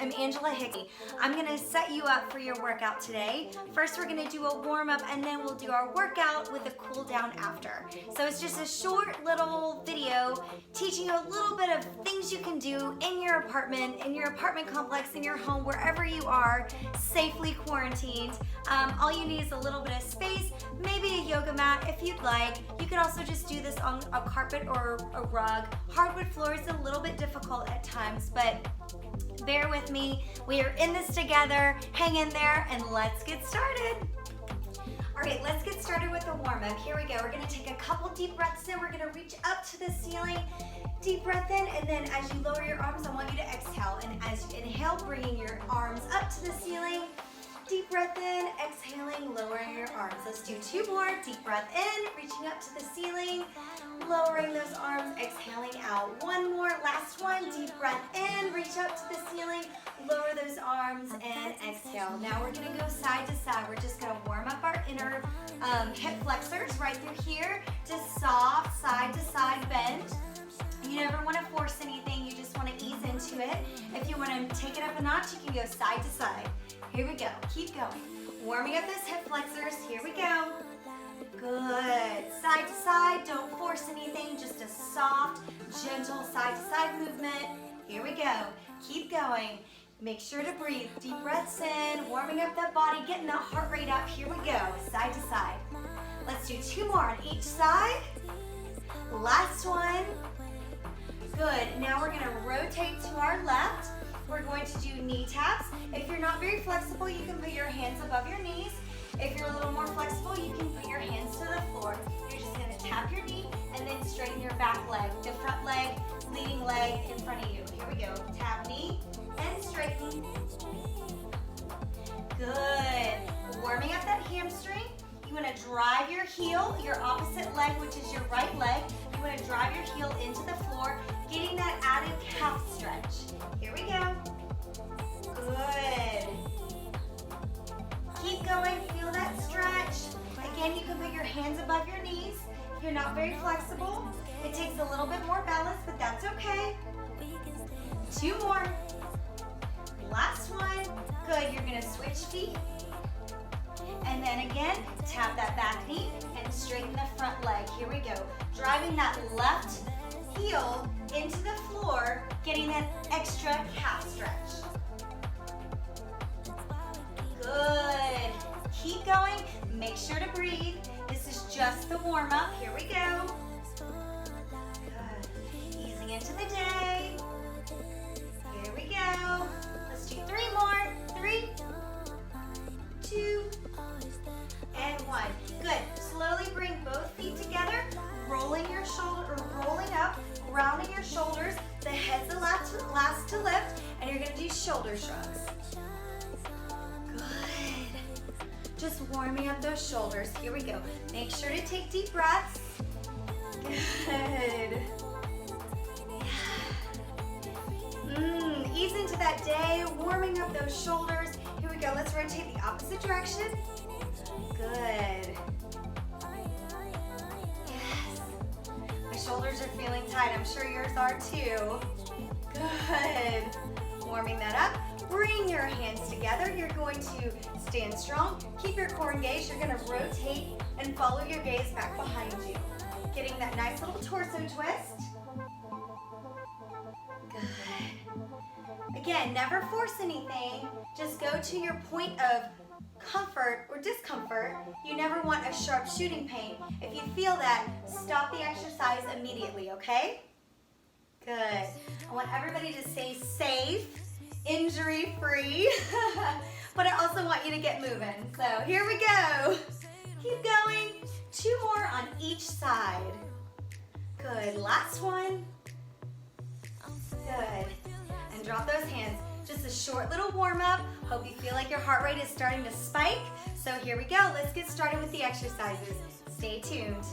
I'm Angela Hickey. I'm gonna set you up for your workout today. First, we're gonna do a warm up and then we'll do our workout with a cool down after. So it's just a short little video teaching you a little bit of things you can do in your apartment complex, in your home, wherever you are, safely quarantined. All you need is a little bit of space, maybe a yoga mat if you'd like. You could also just do this on a carpet or a rug. Hardwood floor is a little bit difficult at times, but bear with me. We are in this together. Hang in there and let's get started. All right, let's get started with the warm up. Here we go. We're gonna take a couple deep breaths in. We're gonna reach up to the ceiling. Deep breath in, and then as you lower your arms, I want you to exhale. And as you inhale, bringing your arms up to the ceiling. Deep breath in, exhaling, lowering your arms. Let's do two more. Deep breath in, reaching up to the ceiling, lowering those arms, exhaling out. One more, last one. Deep breath in, reach up to the ceiling, lower those arms, and exhale. Now we're gonna go side to side. We're just gonna warm up our inner hip flexors right through here. Just soft side to side bend. You never wanna force anything, you just wanna ease into it. If you wanna take it up a notch, you can go side to side. Here we go, keep going. Warming up those hip flexors, here we go. Good, side to side, don't force anything, just a soft, gentle side to side movement. Here we go, keep going. Make sure to breathe, deep breaths in, warming up that body, getting that heart rate up. Here we go, side to side. Let's do two more on each side. Last one. Good, now we're gonna rotate to our left. We're going to do knee taps. If you're not very flexible, you can put your hands above your knees. If you're a little more flexible, you can put your hands to the floor. You're just gonna tap your knee and then straighten your back leg. The front leg, leading leg in front of you. Here we go, tap knee and straighten. Good, warming up that hamstring. You wanna drive your heel, your opposite leg, which is your right leg. You wanna drive your heel into the floor, getting that added calf stretch. Here we go. Good. Keep going, feel that stretch. Again, you can put your hands above your knees. If you're not very flexible, it takes a little bit more balance, but that's okay. Two more. Last one. Good, you're gonna switch feet. And then again, tap that back knee and straighten the front leg. Here we go. Driving that left heel into the floor, getting that extra calf stretch. Good. Keep going. Make sure to breathe. This is just the warm up. Here we go. Good. Easing into the day. Here we go. Let's do three more. 3, 2, and 1. Good. Slowly bring both feet together, rolling your shoulder, or rolling up, rounding your shoulders. The head's the last to lift, and you're gonna do shoulder shrugs. Good. Just warming up those shoulders. Here we go. Make sure to take deep breaths. Good. Ease into that day, warming up those shoulders. Here we go. Let's rotate the opposite direction. Good. Yes. My shoulders are feeling tight. I'm sure yours are too. Good. Warming that up. Bring your hands together. You're going to stand strong. Keep your core engaged. You're going to rotate and follow your gaze back behind you. Getting that nice little torso twist. Good. Again, never force anything. Just go to your point of comfort or discomfort. You never want a sharp shooting pain. If you feel that, stop the exercise immediately, okay? Good. I want everybody to stay safe, injury-free, but I also want you to get moving. So here we go. Keep going. 2 more on each side. Good. Last one. Good. And drop those hands. Just a short little warm up. Hope you feel like your heart rate is starting to spike. So here we go. Let's get started with the exercises. Stay tuned.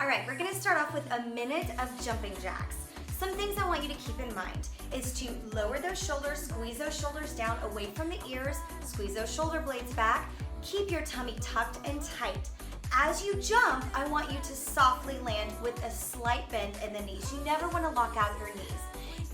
All right, we're gonna start off with a minute of jumping jacks. Some things I want you to keep in mind is to lower those shoulders, squeeze those shoulders down away from the ears, squeeze those shoulder blades back, keep your tummy tucked and tight. As you jump, I want you to softly land with a slight bend in the knees. You never want to lock out your knees.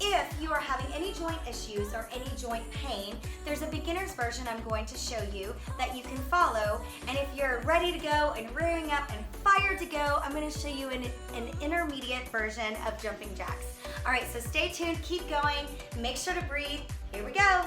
If you are having any joint issues or any joint pain, there's a beginner's version I'm going to show you that you can follow. And if you're ready to go and rearing up and fired to go, I'm going to show you an intermediate version of jumping jacks. All right, so stay tuned, keep going, make sure to breathe. Here we go.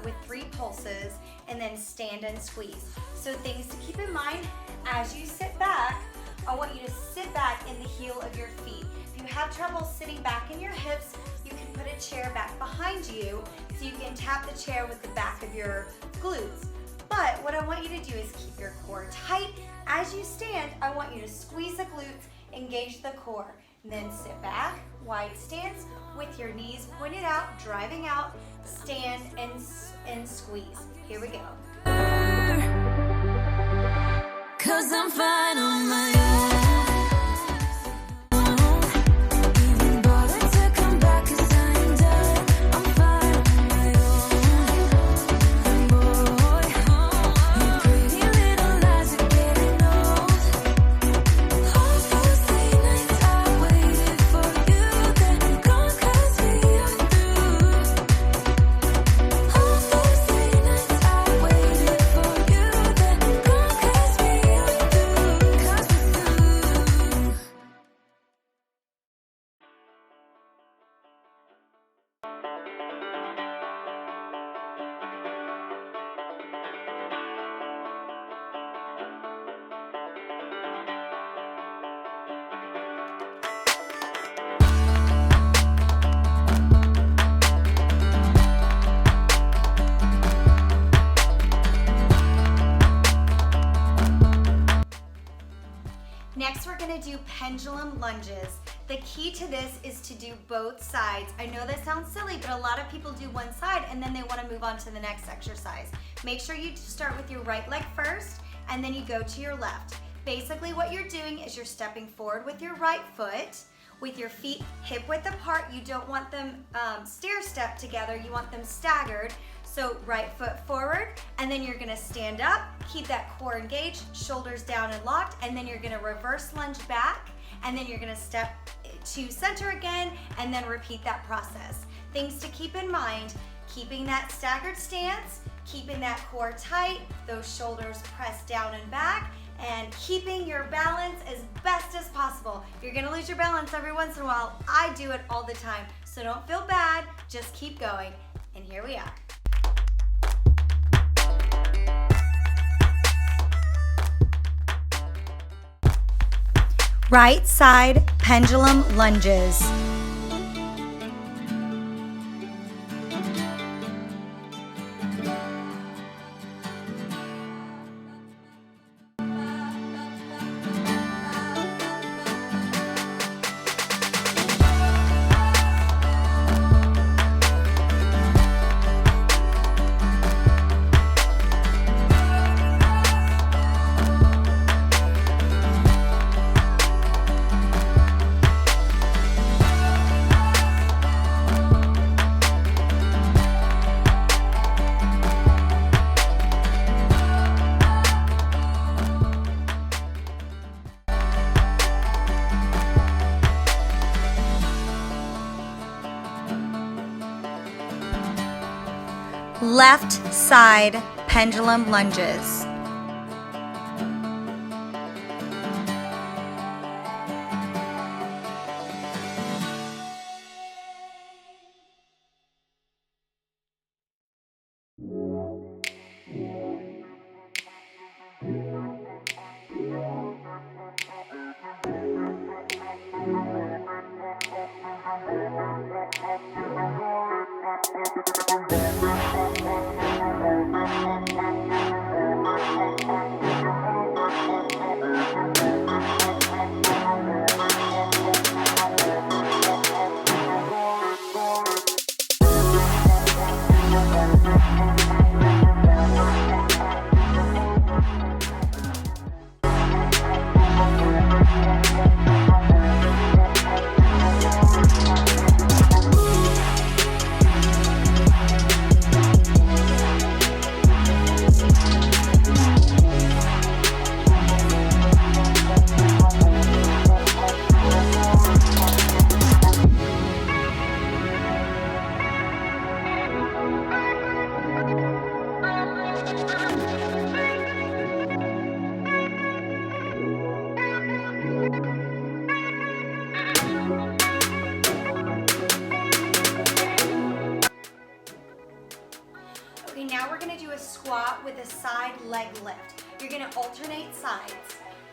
With 3 pulses and then stand and squeeze. So things to keep in mind as you sit back, I want you to sit back in the heel of your feet. If you have trouble sitting back in your hips, you can put a chair back behind you so you can tap the chair with the back of your glutes. But what I want you to do is keep your core tight. As you stand, I want you to squeeze the glutes, engage the core. And then sit back, wide stance, with your knees pointed out, driving out, stand and squeeze. Here we go. 'Cause I'm fine on my own. Next, we're gonna do pendulum lunges. The key to this is to do both sides. I know that sounds silly, but a lot of people do one side and then they wanna move on to the next exercise. Make sure you start with your right leg first and then you go to your left. Basically what you're doing is you're stepping forward with your right foot, with your feet hip width apart. You don't want them stair step together, you want them staggered. So right foot forward, and then you're gonna stand up, keep that core engaged, shoulders down and locked, and then you're gonna reverse lunge back, and then you're gonna step to center again, and then repeat that process. Things to keep in mind, keeping that staggered stance, keeping that core tight, those shoulders pressed down and back, and keeping your balance as best as possible. You're gonna lose your balance every once in a while. I do it all the time, so don't feel bad, just keep going. And here we are. Right side pendulum lunges. Left side pendulum lunges. do a squat with a side leg lift. You're gonna alternate sides.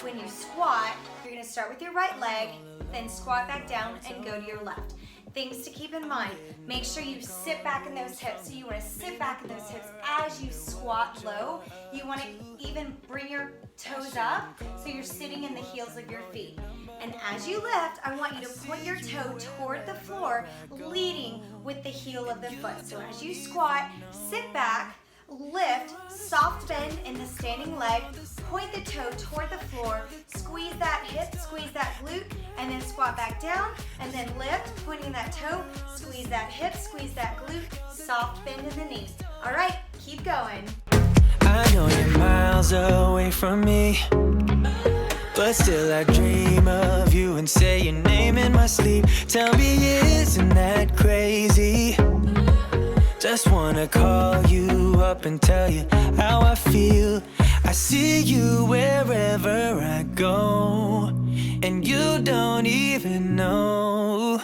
When you squat, you're gonna start with your right leg, then squat back down and go to your left. Things to keep in mind, make sure you sit back in those hips. So you wanna sit back in those hips as you squat low. You wanna even bring your toes up so you're sitting in the heels of your feet. And as you lift, I want you to point your toe toward the floor, leading with the heel of the foot. So as you squat, sit back, lift, soft bend in the standing leg, point the toe toward the floor, squeeze that hip, squeeze that glute, and then squat back down, and then lift, pointing that toe, squeeze that hip, squeeze that glute, soft bend in the knee. All right, keep going. I know you're miles away from me, but still I dream of you and say your name in my sleep. Tell me, isn't that crazy? Just wanna call you up and tell you how I feel. I see you wherever I go, and you don't even know.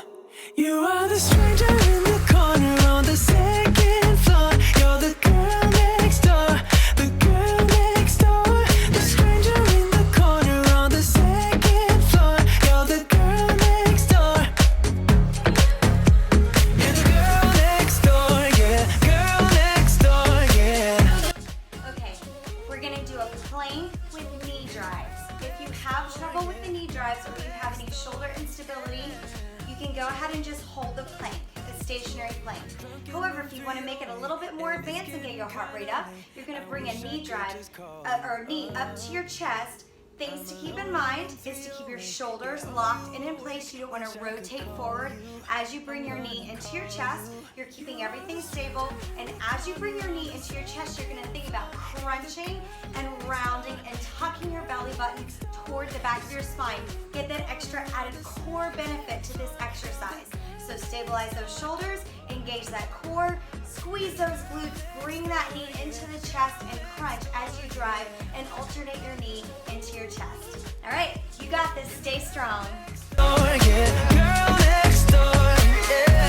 You are the stranger in the corner on the second floor. You're the girl next door, the girl next door. The stranger in the corner on the second floor. You're the girl next door. You're the girl next door, yeah. Girl next door, yeah. Okay, we're gonna do a plank with knee drives. If you have trouble with the knee drives or you have any shoulder instability, you can go ahead and just hold the plank, the stationary plank. However, if you want to make it a little bit more advanced and get your heart rate up, you're going to bring a knee drive or knee up to your chest. Things to keep in mind is to keep your shoulders locked and in place. You don't want to rotate forward. As you bring your knee into your chest, you're keeping everything stable. And as you bring your knee into your chest, you're going to think about crunching and rounding and tucking your belly button toward the back of your spine. Get that extra added core benefit to this exercise. So stabilize those shoulders, engage that core, squeeze those glutes, bring that knee into the chest and crunch as you drive and alternate your knee into your chest. All right, you got this, stay strong. Oh, yeah. Girl next door, yeah.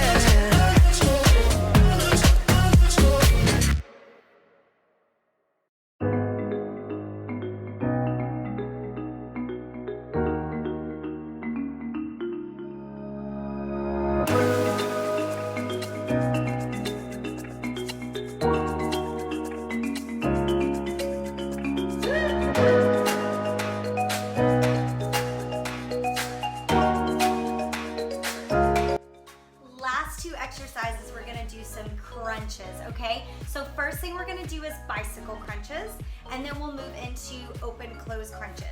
Exercises, we're gonna do some crunches, okay? So first thing we're gonna do is bicycle crunches, and then we'll move into open close crunches.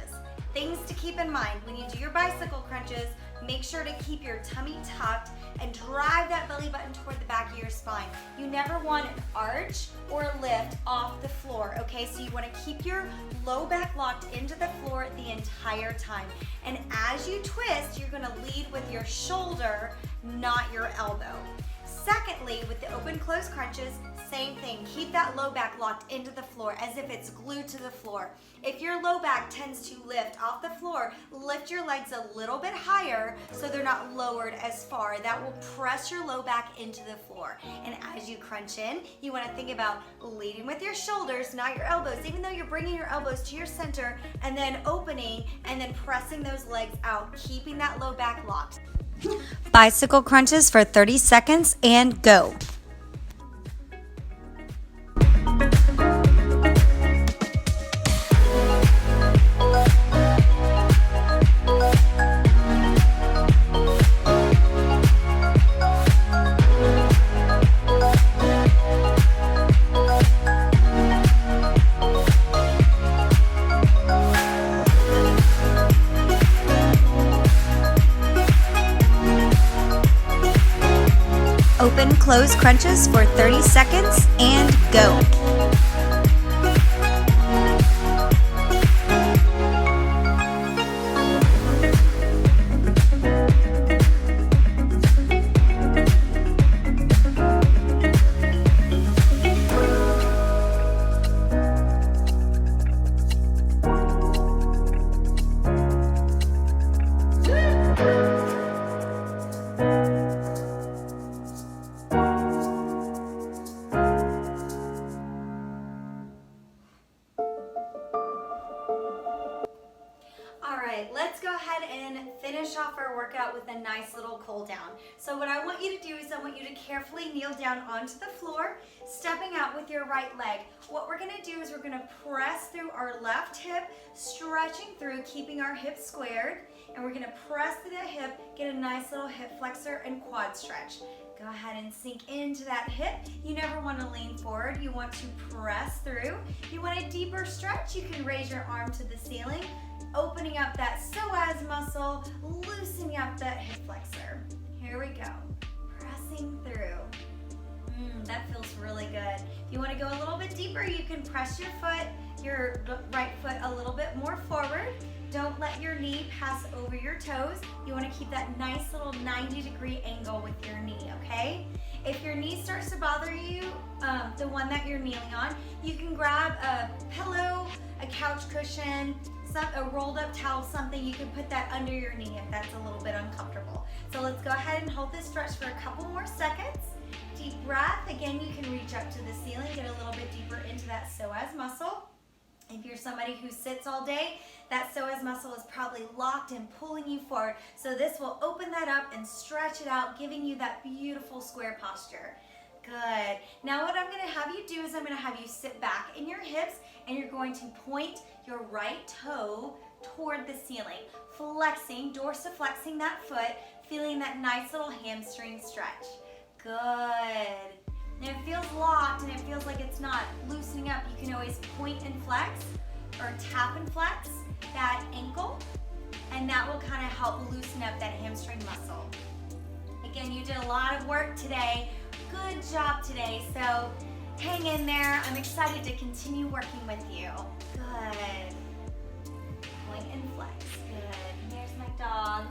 Things to keep in mind when you do your bicycle crunches, make sure to keep your tummy tucked and drive that belly button toward the back of your spine. You never want an arch or a lift off the floor, okay? So you wanna keep your low back locked into the floor the entire time. And as you twist, you're gonna lead with your shoulder, not your elbow. Secondly, with the open close crunches, same thing. Keep that low back locked into the floor as if it's glued to the floor. If your low back tends to lift off the floor, lift your legs a little bit higher so they're not lowered as far. That will press your low back into the floor. And as you crunch in, you want to think about leading with your shoulders, not your elbows, even though you're bringing your elbows to your center and then opening and then pressing those legs out, keeping that low back locked. Bicycle crunches for 30 seconds and go. Open close crunches for 30 seconds and go. Good. Let's go ahead and finish off our workout with a nice little cool down. So what I want you to do is I want you to carefully kneel down onto the floor, stepping out with your right leg. What we're gonna do is we're gonna press through our left hip, stretching through, keeping our hips squared, and we're gonna press through the hip, get a nice little hip flexor and quad stretch. Go ahead and sink into that hip. You never want to lean forward. You want to press through. You want a deeper stretch, you can raise your arm to the ceiling, opening up that psoas muscle, loosening up that hip flexor. Here we go. Pressing through. That feels really good. If you want to go a little bit deeper, you can press your right foot a little bit more forward. Don't let your knee pass over your toes. You want to keep that nice little 90-degree angle with your knee, okay? If your knee starts to bother you, the one that you're kneeling on, you can grab a pillow, a couch cushion, a rolled up towel, something. You can put that under your knee if that's a little bit uncomfortable. So let's go ahead and hold this stretch for a couple more seconds. Deep breath. Again, you can reach up to the ceiling, get a little bit deeper into that psoas muscle. If you're somebody who sits all day, that psoas muscle is probably locked and pulling you forward. So this will open that up and stretch it out, giving you that beautiful square posture. Good. Now what I'm going to have you do is I'm going to have you sit back in your hips and you're going to point your right toe toward the ceiling, flexing, dorsiflexing that foot, feeling that nice little hamstring stretch. Good. Now it feels locked and it feels like it's not loosening up. You can always point and flex or tap and flex that ankle, and that will kind of help loosen up that hamstring muscle. Again, you did a lot of work today. Good job today. So hang in there. I'm excited to continue working with you. Good. Point and flex. Good. Here's my dog.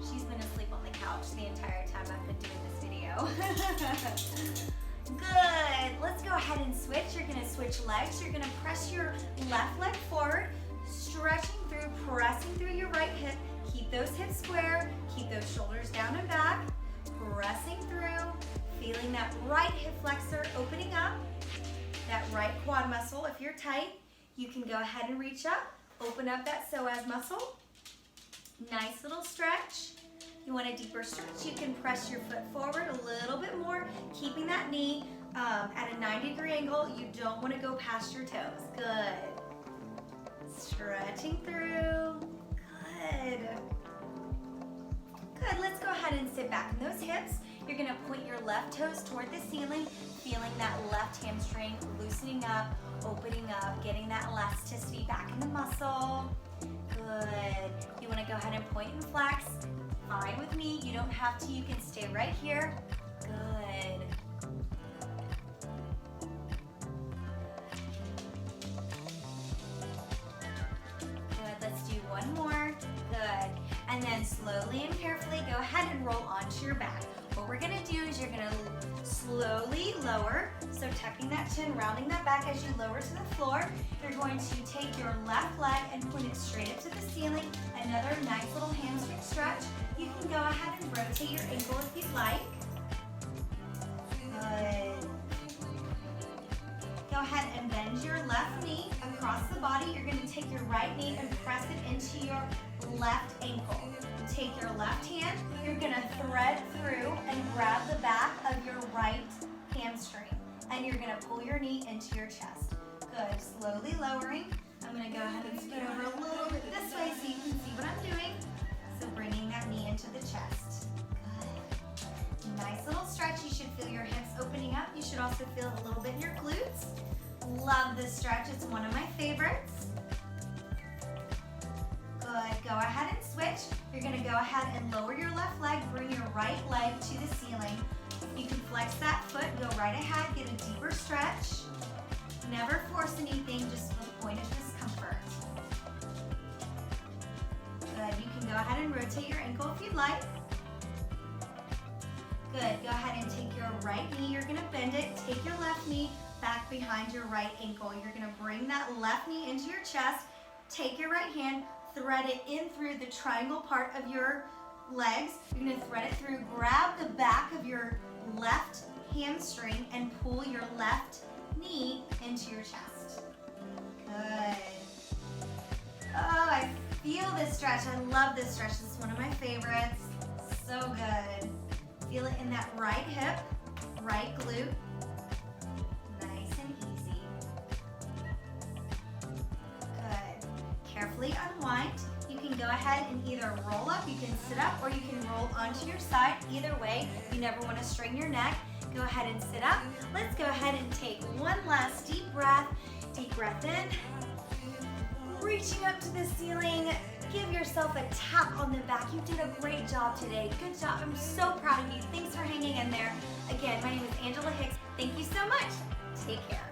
She's been asleep on the couch the entire time I've been doing this video. Good. Let's go ahead and switch. You're going to switch legs. You're going to press your left leg forward, stretching through, pressing through your right hip. Keep those hips square. Keep those shoulders down and back. Pressing through, feeling that right hip flexor opening up, that right quad muscle. If you're tight, you can go ahead and reach up, open up that psoas muscle. Nice little stretch. You want a deeper stretch, you can press your foot forward a little bit more, keeping that knee at a 90-degree angle. You don't want to go past your toes. Good. Stretching through. Good. Good. Let's go ahead and sit back in those hips. You're going to point your left toes toward the ceiling, feeling that left hamstring loosening up, opening up, getting that elasticity back in the muscle. Good. You want to go ahead and point and flex. Fine with me. You don't have to. You can stay right here. Good. Good. Let's do one more. Good. And then slowly and carefully go ahead and roll onto your back. What we're going to do is you're going to slowly lower. So tucking that chin, rounding that back as you lower to the floor. You're going to take your left leg and point it straight up to the ceiling. Another nice little hamstring stretch. You can go ahead and rotate your ankle if you'd like. Good. Go ahead and bend your left knee across the body. You're going to take your right knee and press it into your left ankle. Take your left hand, you're going to thread through and grab the back of your right hamstring. And you're going to pull your knee into your chest. Good. Slowly lowering. I'm going to go ahead and scoot over a little bit this way so you can see what I'm doing. So bringing that knee into the chest. Good. Nice little stretch. You should feel your hips opening up. You should also feel a little bit in your glutes. Love this stretch. It's one of my favorites. Good. Go ahead and switch. You're going to go ahead and lower your left leg. Bring your right leg to the ceiling. You can flex that foot. Go right ahead. Get a deeper stretch. Never force anything, just for the point of discomfort. Good. You can go ahead and rotate your ankle if you'd like. Good. Go ahead and take your right knee. You're going to bend it. Take your left knee back behind your right ankle. You're going to bring that left knee into your chest. Take your right hand, thread it in through the triangle part of your legs. You're going to thread it through. Grab the back of your left hamstring and pull your left knee into your chest. Good. Oh, I Feel this stretch. I love this stretch. This is one of my favorites. So good. Feel it in that right hip, right glute. Nice and easy. Good. Carefully unwind. You can go ahead and either roll up, you can sit up, or you can roll onto your side. Either way, you never want to strain your neck. Go ahead and sit up. Let's go ahead and take one last deep breath. Deep breath in. Reaching up to the ceiling. Give yourself a tap on the back. You did a great job today. Good job. I'm so proud of you. Thanks for hanging in there. Again, my name is Angela Hicks. Thank you so much. Take care.